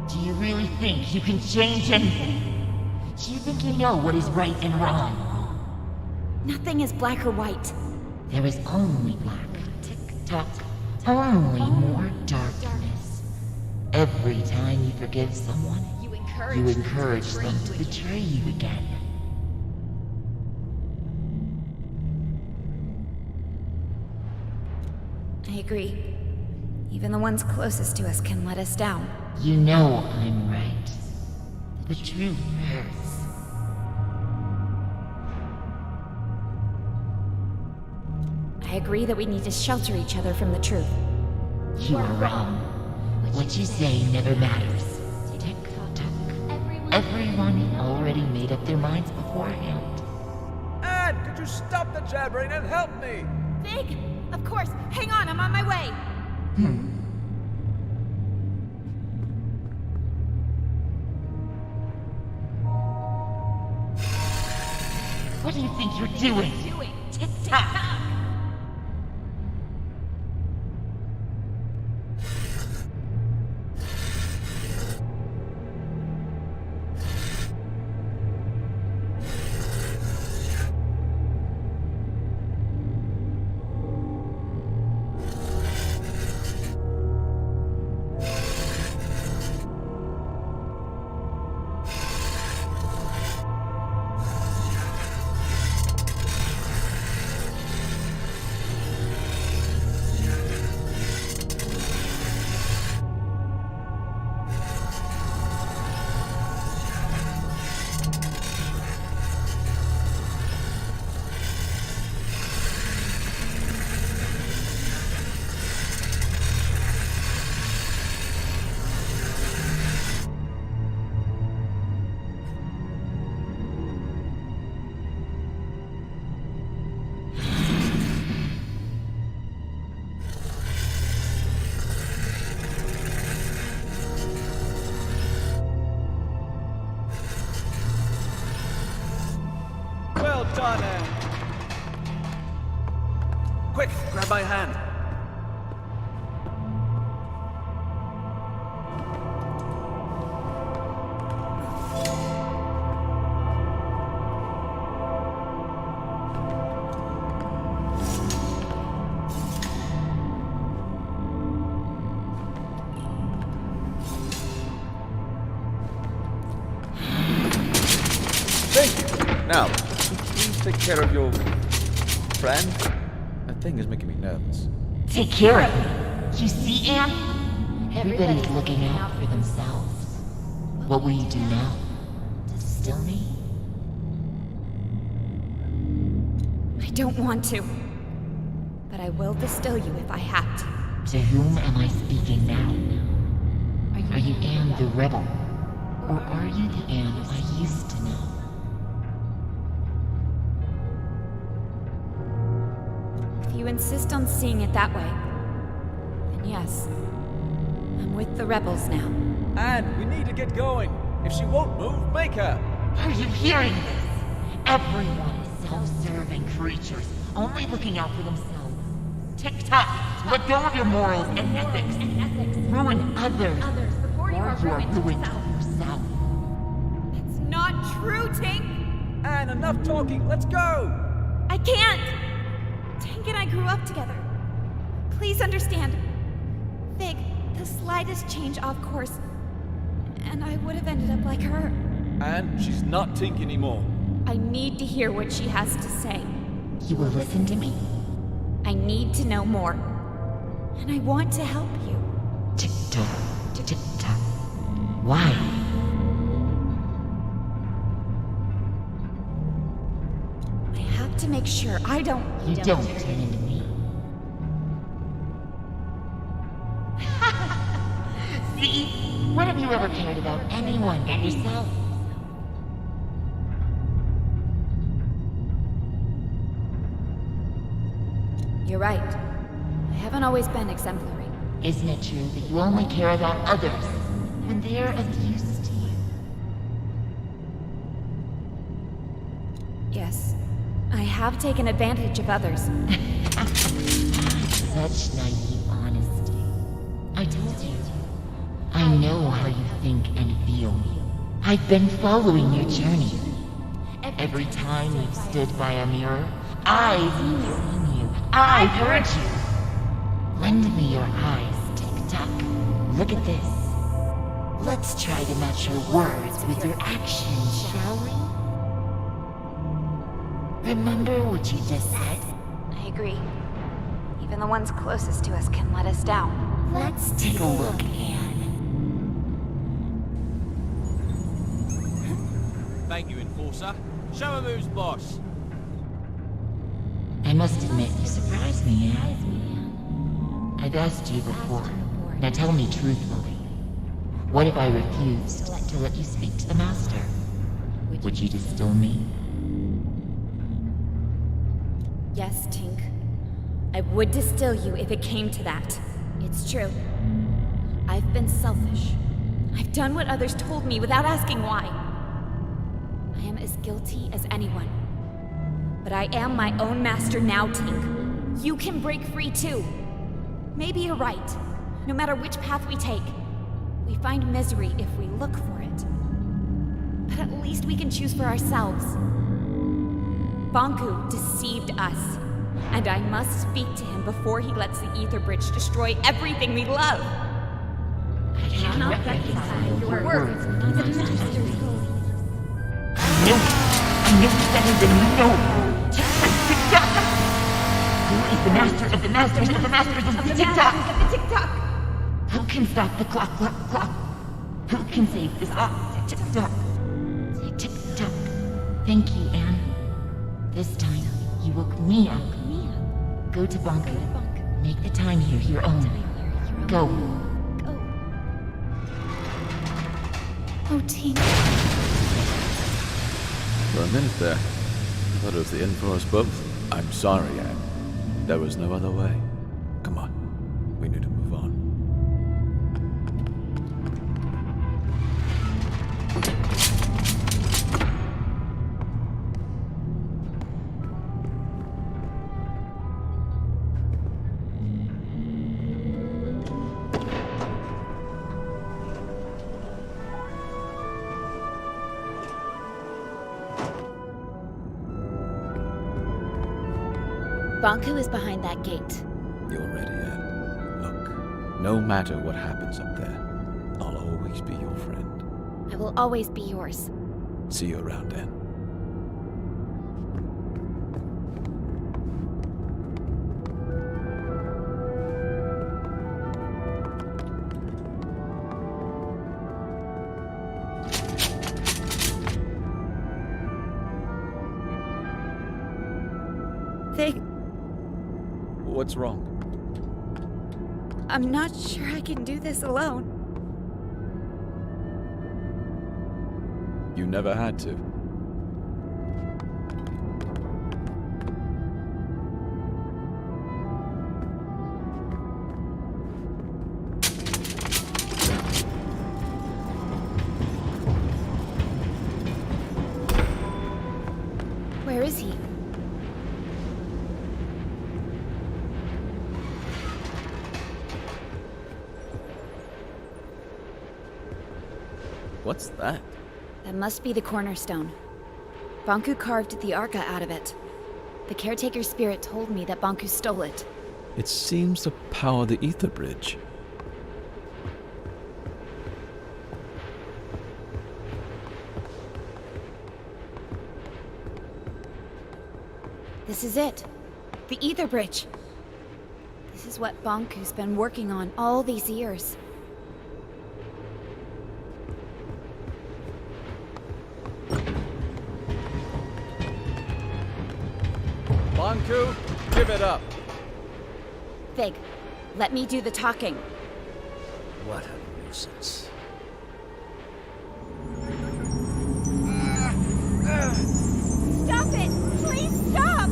S12: Do you really think you can change anything? Do you think you know what is right and wrong?
S1: Nothing is black or white.
S12: There is only black. Tick-tock. Only more darkness. Every time you forgive someone, you encourage them to betray you again.
S1: I agree. Even the ones closest to us can let us down.
S12: You know I'm right. The truth hurts.
S1: I agree that we need to shelter each other from the truth.
S12: You are wrong. What you say never matters. Tick-tock. Everyone already made up their minds beforehand.
S4: Anne, could you stop the jabbering and help me?
S1: Fig! Of course! Hang on, I'm on my way!
S12: What do you think you're doing? Tick-tock!
S7: time, Anne. Quick, grab my hand. Now, please take care of your friend. That thing is making me nervous.
S12: Take care of me. You see, Anne? Everybody's looking out for themselves. What will you do now? Distill me?
S1: I don't want to. But I will distill you if I have to.
S12: To whom am I speaking now? Are you Anne the rebel? Or are you the Anne I used to know?
S1: If you insist on seeing it that way, then yes. I'm with the rebels now.
S7: Anne, we need to get going. If she won't move, make her.
S12: Are you hearing this? Everyone is self-serving creatures, only looking out for themselves. Tick-tock, let go of your morals and ethics. Ruin others, or you are ruined yourself.
S1: It's not true, Tink!
S7: Anne, enough talking. Let's go.
S1: I can't! Tink and I grew up together. Please understand. Fig, the slightest change off course, and I would have ended up like her.
S7: Anne, she's not Tink anymore.
S1: I need to hear what she has to say.
S12: You will listen to me?
S1: I need to know more. And I want to help you.
S12: Tick-tock, tick-tock. Why?
S1: I have to make sure I don't...
S12: You don't turn into me. See? When have you ever cared about anyone but yourself?
S1: You're right. I haven't always been exemplary.
S12: Isn't it true that you only care about others when they're of use to you?
S1: Yes. I have taken advantage of others.
S12: Such naive honesty. I told you. I know how you think and feel. I've been following your journey. Every time you've stood by a mirror, I've seen you. I've heard you. Lend me your eyes, Tick-tock. Look at this. Let's try to match your words with your actions, shall we? Remember what you just said?
S1: I agree. Even the ones closest to us can let us down.
S12: Let's take a look, Anne.
S4: Thank you, Enforcer. Show him who's boss.
S12: I must admit, you surprised me, Anne. I've asked you before. Now tell me truthfully. What if I refused to let you speak to the Master? Would you distill me?
S1: Yes, Tink. I would distill you if it came to that. It's true. I've been selfish. I've done what others told me without asking why. I am as guilty as anyone. But I am my own master now, Tink. You can break free too. Maybe you're right. No matter which path we take, we find misery if we look for it. But at least we can choose for ourselves. Bonku deceived us, and I must speak to him before he lets the Ether Bridge destroy everything we love.
S12: I cannot reconcile your words with the Master's story. I know better than you know. Tick-tock! Who is the master of the masters of the masters of the Tick-tock?
S1: Tick-tock!
S12: Who can stop the clock? Who can save this Tick-tock? Tick-tock. Thank you, Anne. This time, you woke me up. Go to Bonku. Make the time here your own. Go.
S1: Oh, Tink.
S7: For a minute there, I thought it was the end for us both. I'm sorry, Anne. There was no other way. Come on. We need to move on.
S1: Bonku is behind that gate.
S7: You're ready, Anne. Look, no matter what happens up there, I'll always be your friend.
S1: I will always be yours.
S7: See you around, Anne. What's wrong?
S1: I'm not sure I can do this alone.
S7: You never had to.
S1: Where is he?
S7: What's that?
S1: That must be the cornerstone. Bonku carved the Arca out of it. The caretaker's spirit told me that Bonku stole it.
S7: It seems to power the Ether bridge.
S1: This is it. The Ether bridge. This is what Bonku's been working on all these years.
S7: Bonku, give it up.
S1: Fig, let me do the talking.
S13: What a nuisance.
S6: Stop it! Please stop!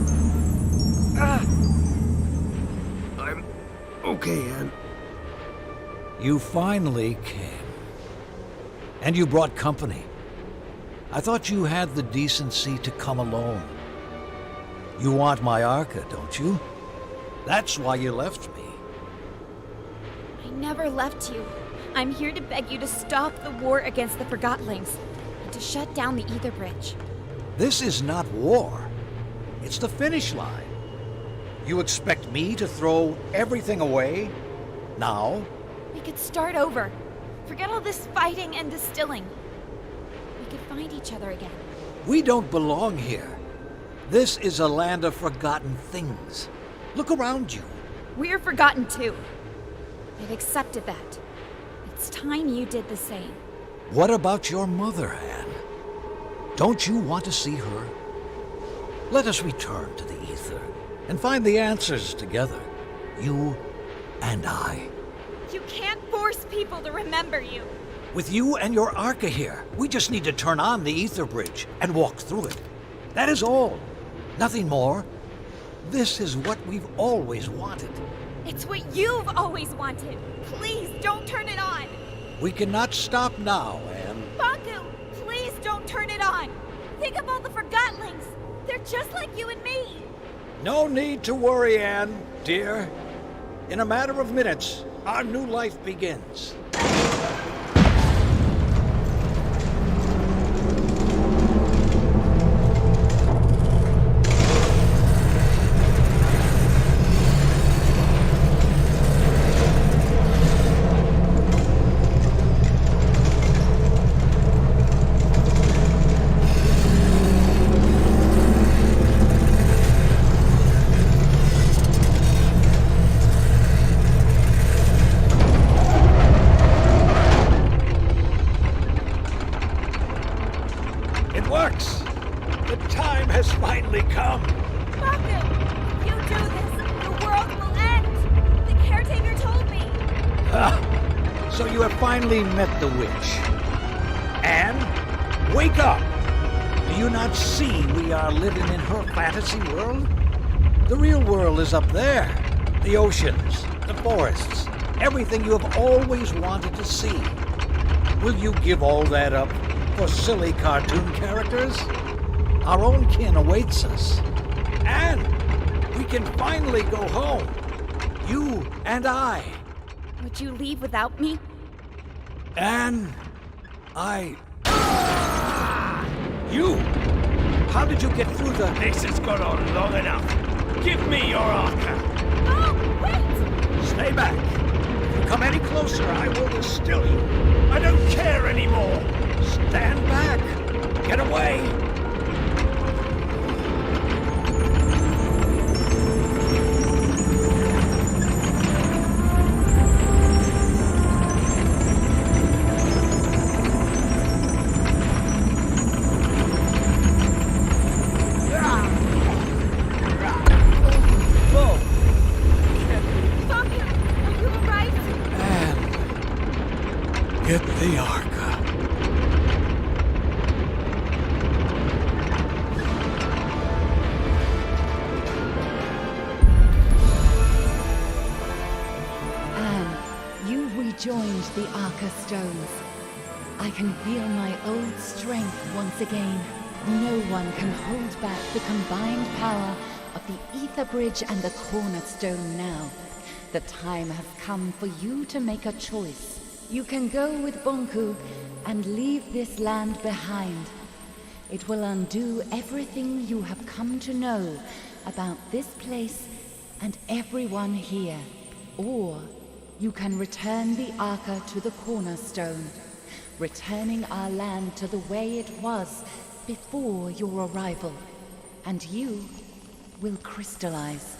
S2: I'm okay, Anne.
S13: You finally came. And you brought company. I thought you had the decency to come alone. You want my Arca, don't you? That's why you left me.
S1: I never left you. I'm here to beg you to stop the war against the Forgottlings and to shut down the Ether bridge.
S13: This is not war. It's the finish line. You expect me to throw everything away? Now?
S1: We could start over. Forget all this fighting and distilling. We could find each other again.
S13: We don't belong here. This is a land of forgotten things. Look around you.
S1: We're forgotten too. I've accepted that. It's time you did the same.
S13: What about your mother, Anne? Don't you want to see her? Let us return to the Ether and find the answers together. You and I.
S6: You can't force people to remember you.
S13: With you and your Arca here, we just need to turn on the Ether bridge and walk through it. That is all. Nothing more. This is what we've always wanted.
S6: It's what you've always wanted. Please don't turn it on.
S13: We cannot stop now, Anne.
S6: Bonku, please don't turn it on. Think of all the Forgottlings. They're just like you and me.
S13: No need to worry, Anne, dear. In a matter of minutes, our new life begins. Met the witch. Anne, wake up! Do you not see we are living in her fantasy world? The real world is up there. The oceans, the forests, everything you have always wanted to see. Will you give all that up for silly cartoon characters? Our own kin awaits us. Anne, we can finally go home. You and I.
S1: Would you leave without me?
S13: Anne, You! How did you get through the...
S11: This has gone on long enough.
S13: Give me your arca!
S1: No, wait!
S13: Stay back. If you come any closer, I will distill you. I don't care anymore. Stand back. Get away. Get the Arca.
S6: Anne, you rejoined the Arca stones. I can feel my old strength once again. No one can hold back the combined power of the Ether Bridge and the Cornerstone now. The time has come for you to make a choice. You can go with Bonku and leave this land behind. It will undo everything you have come to know about this place and everyone here. Or you can return the Arca to the Cornerstone, returning our land to the way it was before your arrival. And you will crystallize.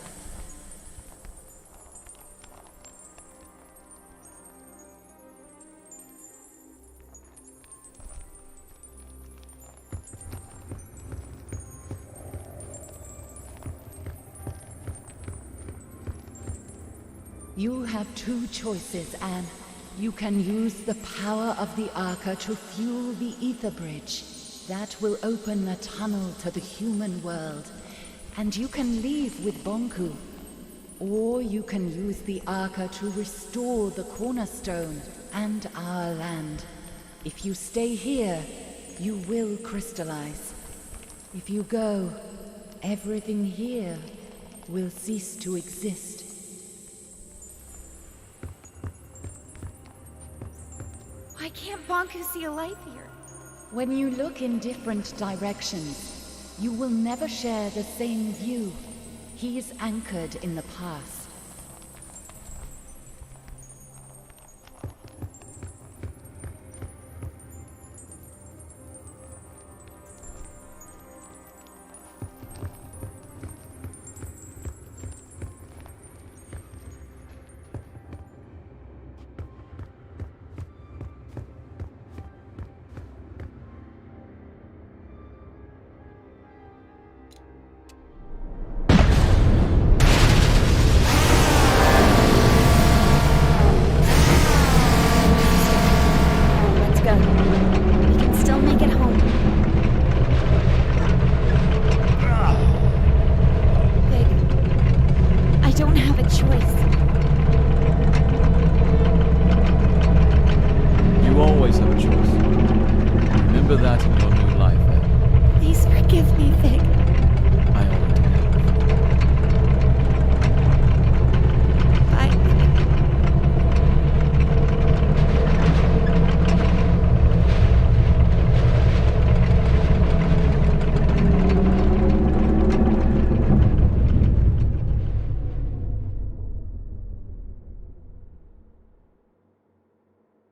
S6: You have two choices, Anne. You can use the power of the Arca to fuel the Ether Bridge. That will open a tunnel to the human world. And you can leave with Bonku. Or you can use the Arca to restore the Cornerstone and our land. If you stay here, you will crystallize. If you go, everything here will cease to exist.
S1: Why can't Bonku see a light here?
S6: When you look in different directions, you will never share the same view. He is anchored in the past.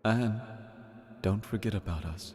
S7: Anne, don't forget about us.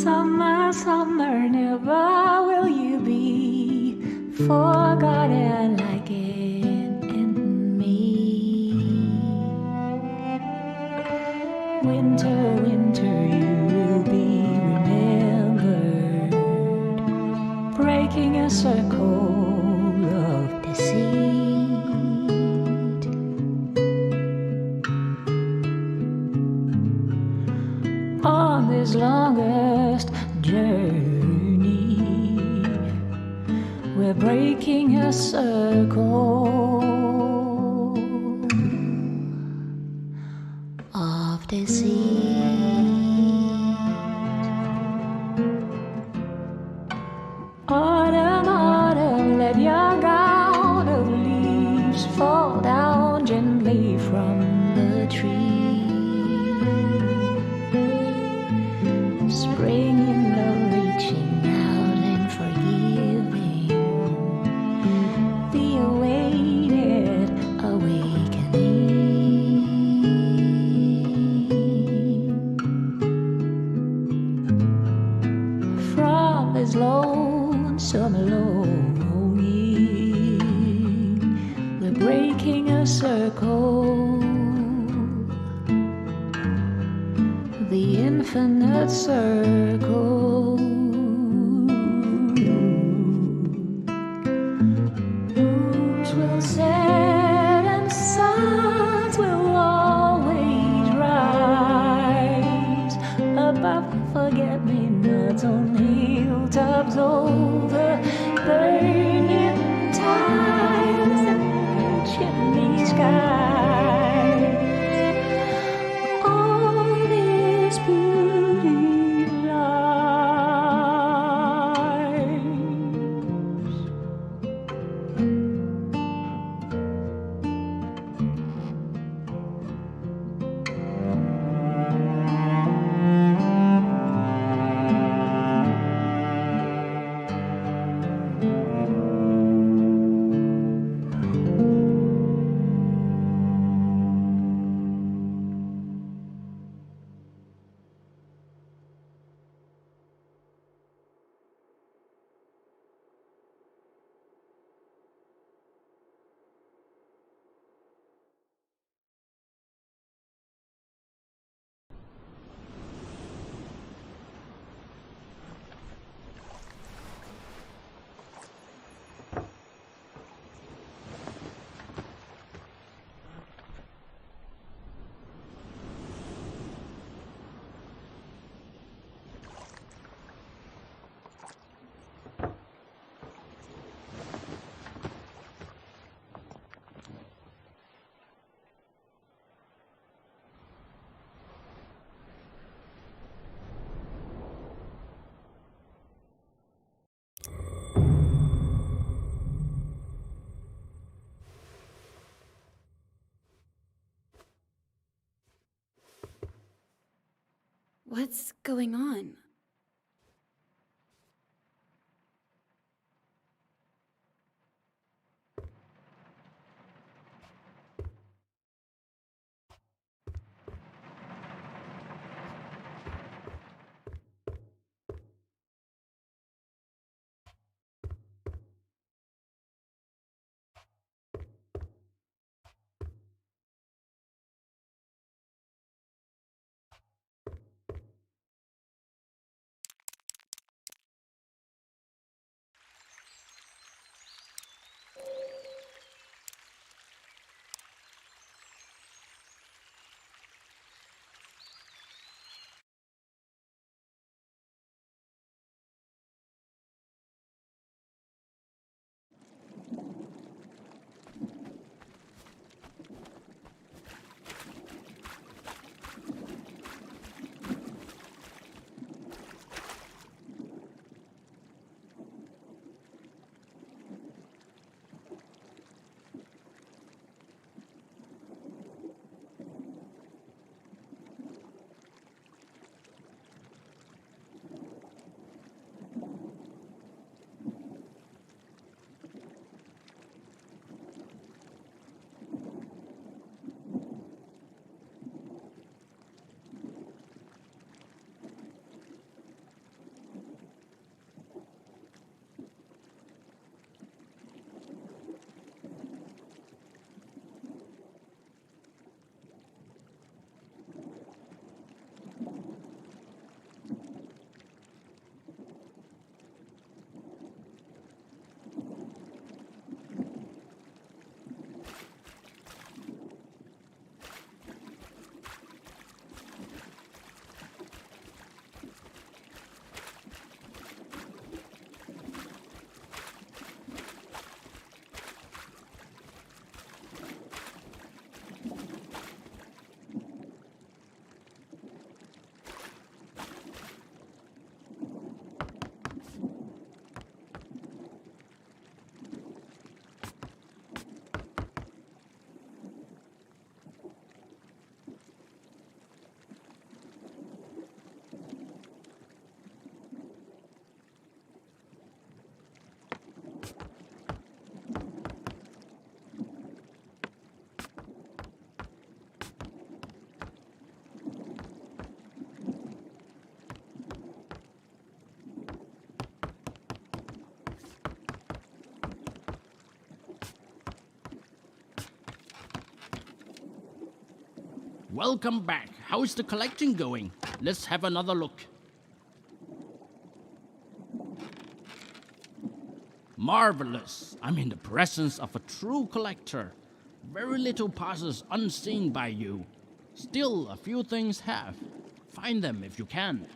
S14: Summer, summer, never will you be forgotten like Anne and me. Winter, winter, you will be remembered, breaking a circle of deceit. On this longest journey, we're breaking a circle of deceit. Autumn, autumn, let your gown of leaves fall down gently from the tree. Spring in love reaching out and forgiving the awaited awakening. From this lonesome longing, we're breaking a circle, the infinite circle. Moons will set and suns will always rise above forget-me-nots on hilltops over burning tides and chimney skies. All this beauty lies.
S1: What's going on?
S3: Welcome back. How is the collecting going? Let's have another look. Marvelous. I'm in the presence of a true collector. Very little passes unseen by you. Still, a few things have. Find them if you can.